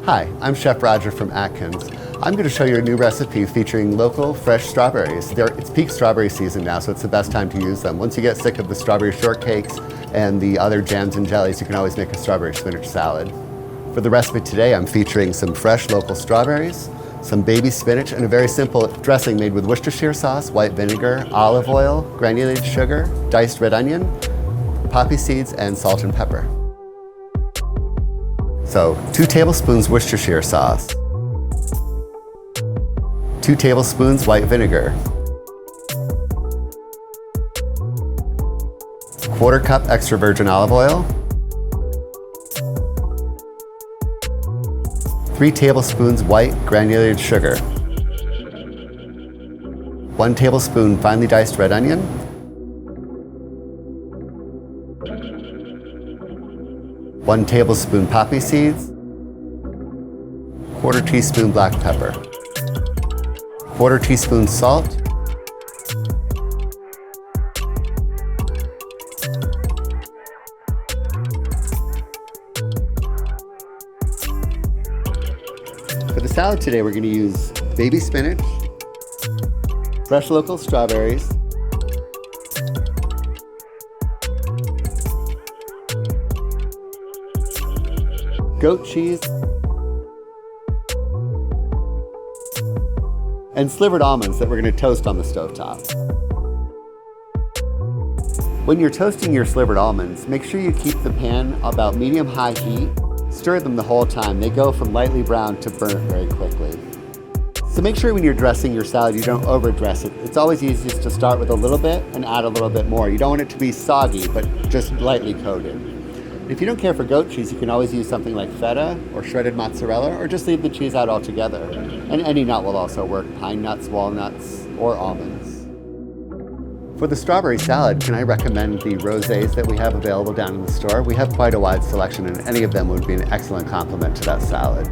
Hi, I'm Chef Roger from Atkins. I'm going to show you a new recipe featuring local, fresh strawberries. It's peak strawberry season now, so it's the best time to use them. Once you get sick of the strawberry shortcakes and the other jams and jellies, you can always make a strawberry spinach salad. For the recipe today, I'm featuring some fresh local strawberries, some baby spinach, and a very simple dressing made with Worcestershire sauce, white vinegar, olive oil, granulated sugar, diced red onion, poppy seeds, and salt and pepper. So, 2 tablespoons Worcestershire sauce, 2 tablespoons white vinegar, 1/4 cup extra virgin olive oil, 3 tablespoons white granulated sugar, 1 tablespoon finely diced red onion, 1 tablespoon poppy seeds, 1/4 teaspoon black pepper, 1/4 teaspoon salt, For the salad today, we're going to use baby spinach, fresh local strawberries, goat cheese, and slivered almonds that we're going to toast on the stovetop. When you're toasting your slivered almonds, make sure you keep the pan about medium-high heat. Stir them the whole time. They go from lightly brown to burnt very quickly. So make sure when you're dressing your salad, you don't overdress it. It's always easiest to start with a little bit and add a little bit more. You don't want it to be soggy, but just lightly coated. If you don't care for goat cheese, you can always use something like feta or shredded mozzarella, or just leave the cheese out altogether. And any nut will also work, pine nuts, walnuts, or almonds. For the strawberry salad, can I recommend the rosés that we have available down in the store? We have quite a wide selection, and any of them would be an excellent complement to that salad.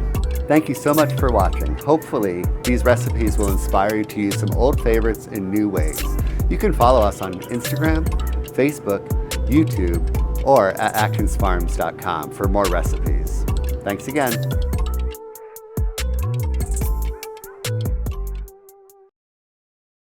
Thank you so much for watching. Hopefully, these recipes will inspire you to use some old favorites in new ways. You can follow us on Instagram, Facebook, YouTube, or at atkinsfarms.com for more recipes. Thanks again.